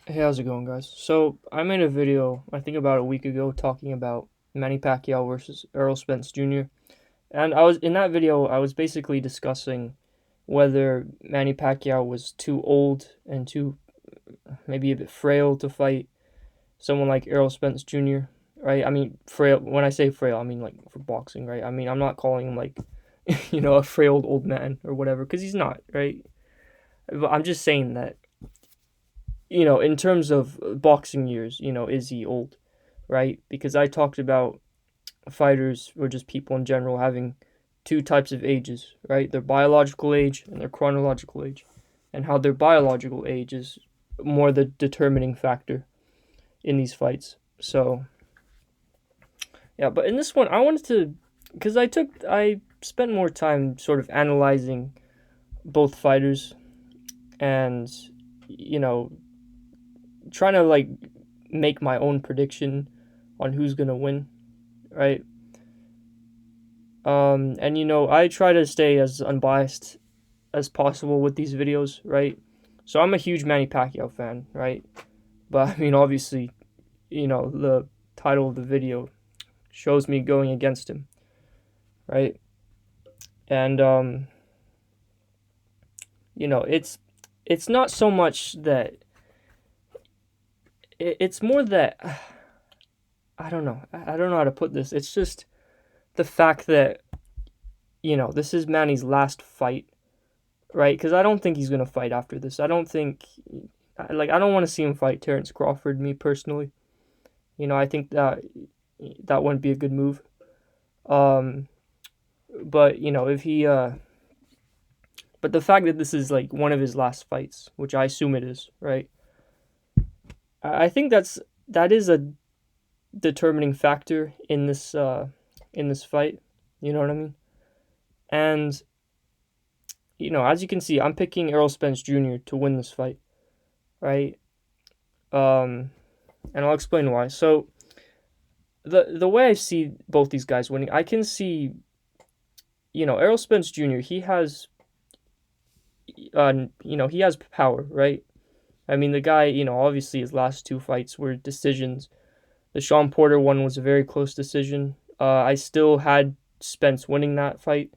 Hey, how's it going, guys? So, I made a video, I think about a week ago, talking about Manny Pacquiao versus Errol Spence Jr. And in that video, I was basically discussing whether Manny Pacquiao was too old and too maybe a bit frail to fight someone like Errol Spence Jr., right? I mean, frail, when I say frail, I mean like for boxing, right? I mean, I'm not calling him like, a frail old man or whatever, because he's not, right? But I'm just saying that, in terms of boxing years, is he old? Right? Because I talked about fighters or just people in general having two types of ages, right? Their biological age and their chronological age, and how their biological age is more the determining factor in these fights. So, yeah, but in this one, I wanted to, because I spent more time sort of analyzing both fighters and, you know, trying to like make my own prediction on who's gonna win, right? And I try to stay as unbiased as possible with these videos, right? So I'm a huge Manny Pacquiao fan, right? But I mean, obviously, the title of the video shows me going against him, right? And it's not so much that it's more that I don't know. I don't know how to put this. It's just the fact that this is Manny's last fight, right? Because I don't think he's gonna fight after this. I don't think I don't want to see him fight Terrence Crawford. Me personally, I think that wouldn't be a good move. Um, but if he but the fact that this is like one of his last fights, which I assume it is, right? I think that is a determining factor in this fight. You know what I mean? And as you can see, I'm picking Errol Spence Jr. to win this fight, right? Um, and I'll explain why. So the way I see both these guys winning, I can see, Errol Spence Jr. He has power, right? I mean, the guy, obviously his last two fights were decisions. The Sean Porter one was a very close decision. I still had Spence winning that fight,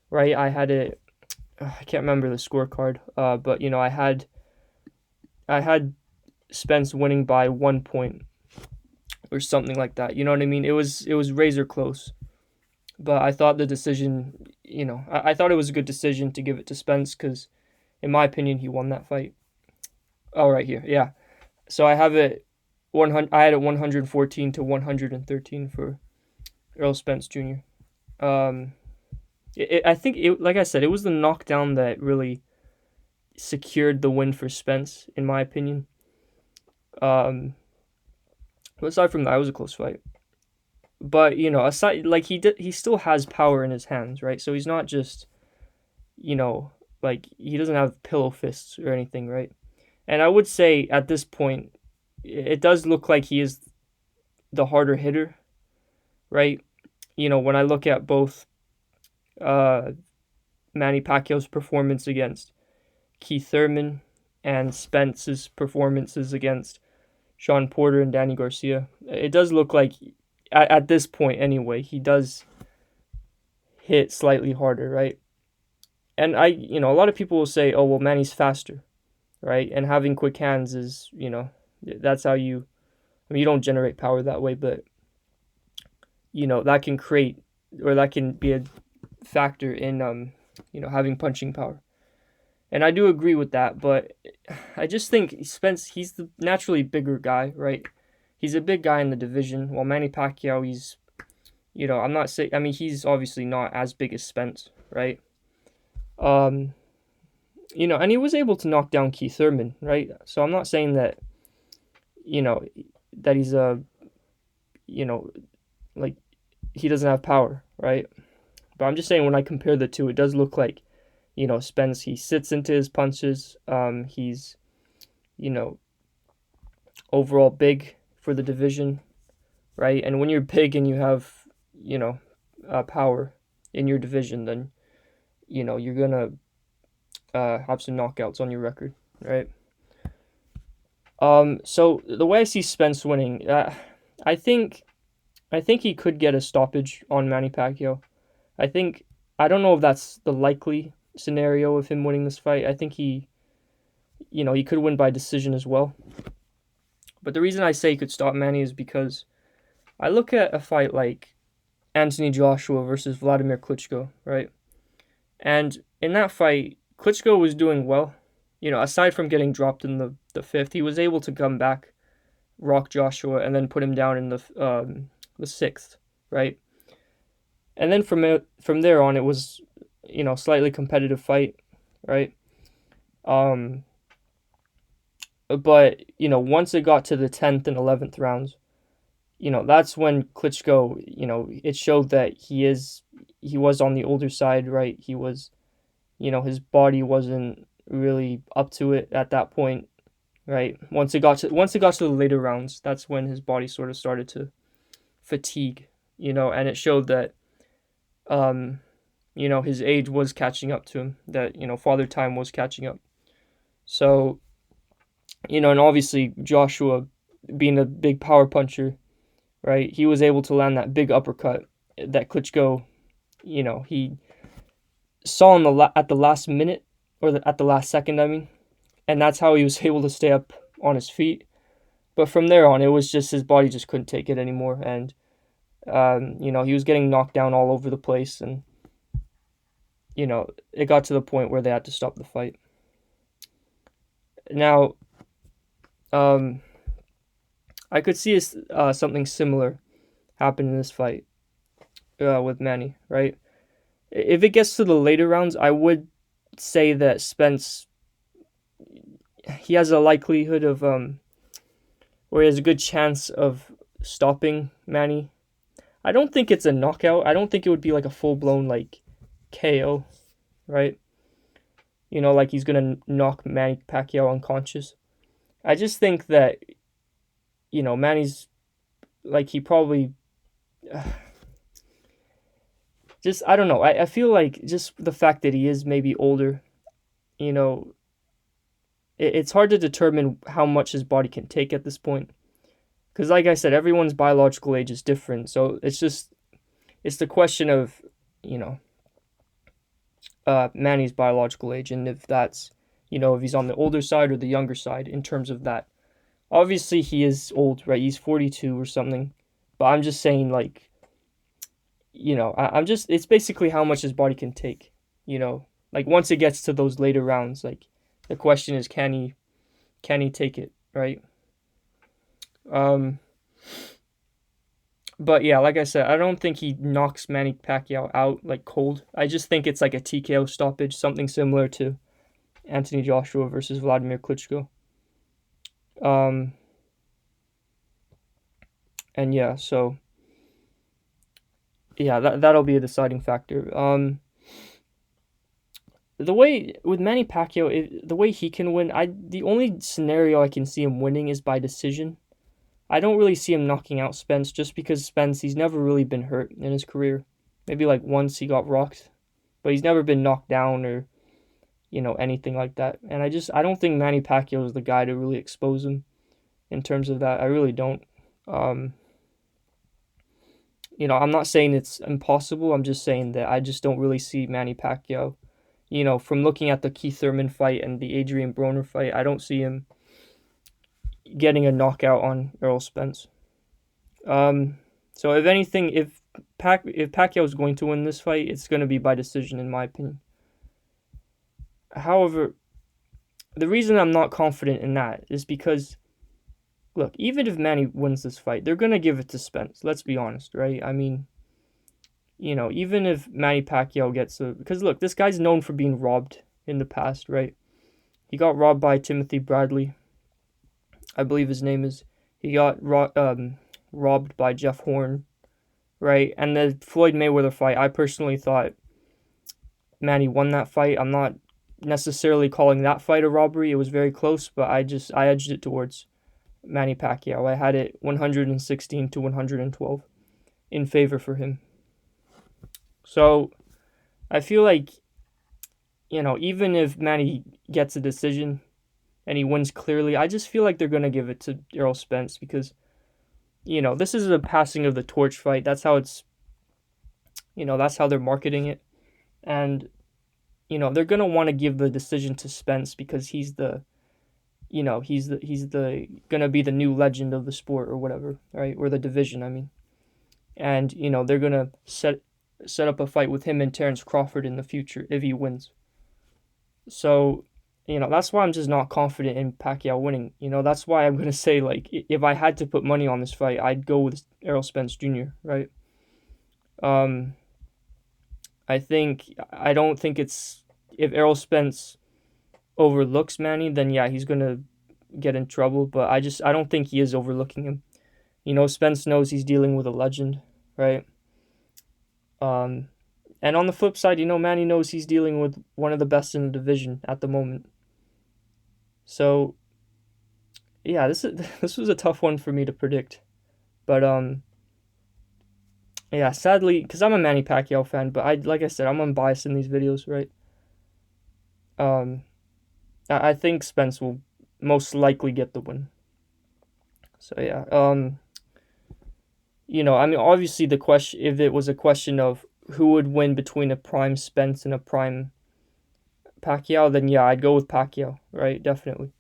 right? I had it. I can't remember the scorecard. But I had Spence winning by 1 point or something like that. You know what I mean? It was razor close. But I thought the decision, I thought it was a good decision to give it to Spence because, in my opinion, he won that fight. Oh, right here, yeah. So I have it 100. I had it 114 to 113 for Earl Spence Jr. I think like I said, it was the knockdown that really secured the win for Spence, in my opinion. Um, but aside from that, it was a close fight. But aside, like he still has power in his hands, right? So he's not just you know like he doesn't have pillow fists or anything, right? And I would say at this point, it does look like he is the harder hitter, right? When I look at both uh, Manny Pacquiao's performance against Keith Thurman and Spence's performances against Sean Porter and Danny Garcia, it does look like at this point anyway, he does hit slightly harder, right? And a lot of people will say, oh, well, Manny's faster, right? And having quick hands is, that's how I mean, you don't generate power that way, but, that can create, or that can be a factor in, having punching power. And I do agree with that, but I just think he's the naturally bigger guy, right? He's a big guy in the division, while Manny Pacquiao, I'm not saying, I mean, he's obviously not as big as Spence, right? Um, and he was able to knock down Keith Thurman, right? So I'm not saying that, you know, that he's you know, like he doesn't have power, right? But I'm just saying when I compare the two, it does look like, Spence, he sits into his punches. He's, you know, overall big for the division, right? And when you're big and you have, you know, power in your division, then, you're gonna have some knockouts on your record, right? So the way I see Spence winning, I think I think he could get a stoppage on Manny Pacquiao. I think I don't know if that's the likely scenario of him winning this fight. I think he could win by decision as well. But the reason I say he could stop Manny is because I look at a fight like Anthony Joshua versus Vladimir Klitschko, right? And in that fight, Klitschko was doing well. Aside from getting dropped in the fifth, he was able to come back, rock Joshua, and then put him down in the sixth, right? And then from there on, it was slightly competitive fight, right? Um, but once it got to the 10th and 11th rounds, that's when Klitschko, it showed that he was on the older side, right? He was, his body wasn't really up to it at that point, right? Once it got to the later rounds, that's when his body sort of started to fatigue, and it showed that his age was catching up to him, that father time was catching up. So, and obviously Joshua being a big power puncher, right? He was able to land that big uppercut that Klitschko, he saw at the last minute, or at the last second, I mean, and that's how he was able to stay up on his feet. But from there on, it was just his body just couldn't take it anymore, and he was getting knocked down all over the place, and it got to the point where they had to stop the fight. Now, I could see something similar happen in this fight with Manny, right? If it gets to the later rounds, I would say that Spence, he has a likelihood of or he has a good chance of stopping Manny. I don't think it's a knockout. I don't think it would be like a full blown like KO, right? Like he's gonna knock Manny Pacquiao unconscious. I just think that Manny's like he probably just I don't know. I feel like just the fact that he is maybe older, you know, it's hard to determine how much his body can take at this point. Because, like I said, everyone's biological age is different. So it's the question of, you know, Manny's biological age, and if that's, if he's on the older side or the younger side in terms of that. Obviously, he is old, right? He's 42 or something. But I'm just saying, like, it's basically how much his body can take, Like, once it gets to those later rounds, like, the question is, can he take it, right? But yeah, like I said, I don't think he knocks Manny Pacquiao out like cold. I just think it's like a TKO stoppage, something similar to Anthony Joshua versus Vladimir Klitschko. And yeah, so yeah, that'll be a deciding factor. The way with Manny Pacquiao, the way he can win, the only scenario I can see him winning is by decision. I don't really see him knocking out Spence just because Spence, he's never really been hurt in his career. Maybe like once he got rocked, but he's never been knocked down or, anything like that. And I don't think Manny Pacquiao is the guy to really expose him in terms of that. I really don't. I'm not saying it's impossible. I'm just saying that I just don't really see Manny Pacquiao. From looking at the Keith Thurman fight and the Adrian Broner fight, I don't see him getting a knockout on Errol Spence. So if anything, if Pacquiao is going to win this fight, it's going to be by decision, in my opinion. However, the reason I'm not confident in that is because, look, even if Manny wins this fight, they're going to give it to Spence. Let's be honest, right? I mean, even if Manny Pacquiao because look, this guy's known for being robbed in the past, right? He got robbed by Timothy Bradley, I believe his name is. He got robbed by Jeff Horn, right? And the Floyd Mayweather fight, I personally thought Manny won that fight. I'm not necessarily calling that fight a robbery. It was very close, but I edged it towards Manny Pacquiao. I had it 116 to 112 in favor for him. So I feel like, even if Manny gets a decision and he wins clearly, I just feel like they're gonna give it to Errol Spence because this is a passing of the torch fight. That's how that's how they're marketing it, and they're gonna want to give the decision to Spence because he's the gonna be the new legend of the sport or whatever, right? Or the division, I mean. And they're gonna set up a fight with him and Terrence Crawford in the future if he wins. So, that's why I'm just not confident in Pacquiao winning. That's why I'm gonna say, like, if I had to put money on this fight, I'd go with Errol Spence Jr. Right? Um, I don't think it's if Errol Spence overlooks Manny, then yeah, he's gonna get in trouble. But I don't think he is overlooking him. Spence knows he's dealing with a legend, right? Um, and on the flip side, Manny knows he's dealing with one of the best in the division at the moment. So yeah, this was a tough one for me to predict, but yeah, sadly, because I'm a Manny Pacquiao fan, but like I said, I'm unbiased in these videos, right? Um, I think Spence will most likely get the win. So yeah, I mean, obviously the question, if it was a question of who would win between a prime Spence and a prime Pacquiao, then yeah, I'd go with Pacquiao, right? Definitely.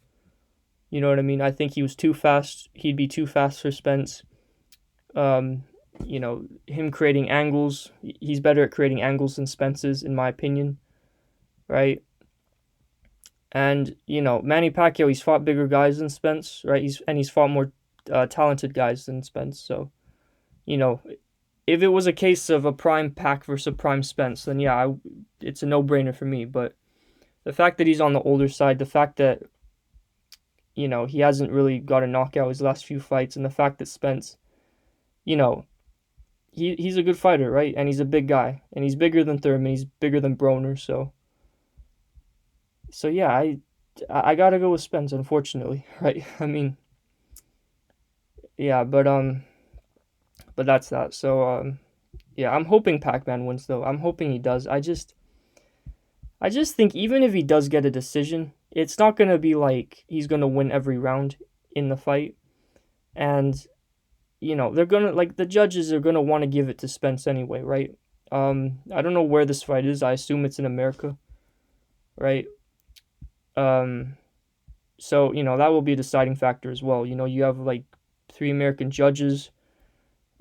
You know what I mean? I think he was too fast. He'd be too fast for Spence. Um, him creating angles. He's better at creating angles than Spence is, in my opinion, right? And Manny Pacquiao, he's fought bigger guys than Spence, right? He's fought more talented guys than Spence. So you know, if it was a case of a prime Pac versus a prime Spence, then yeah, it's a no-brainer for me. But the fact that he's on the older side, the fact that he hasn't really got a knockout his last few fights, and the fact that Spence, you know, he's a good fighter, right? And he's a big guy, and he's bigger than Thurman, he's bigger than Broner, so yeah, I gotta go with Spence, unfortunately, right? I mean, yeah, but that's that. So yeah, I'm hoping Pac-Man wins though. I'm hoping he does. I just think even if he does get a decision, it's not gonna be like he's gonna win every round in the fight, and they're gonna like the judges are gonna want to give it to Spence anyway, right? I don't know where this fight is. I assume it's in America, right? Um, so that will be a deciding factor as well. You have like 3 American judges,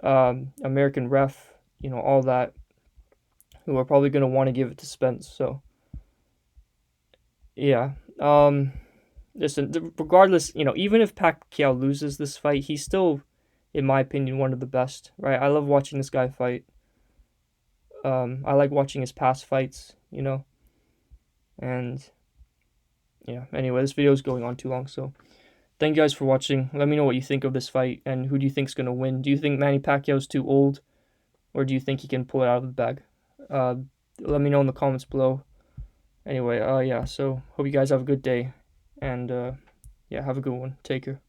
American ref, all that, who are probably gonna want to give it to Spence. So yeah. Listen, regardless, even if Pacquiao loses this fight, he's still, in my opinion, one of the best, right? I love watching this guy fight. I like watching his past fights, and yeah. Anyway, this video is going on too long, so thank you guys for watching. Let me know what you think of this fight, and who do you think's gonna win? Do you think Manny Pacquiao's too old, or do you think he can pull it out of the bag? Uh, Let me know in the comments below. Anyway, yeah. So hope you guys have a good day, and yeah, have a good one. Take care.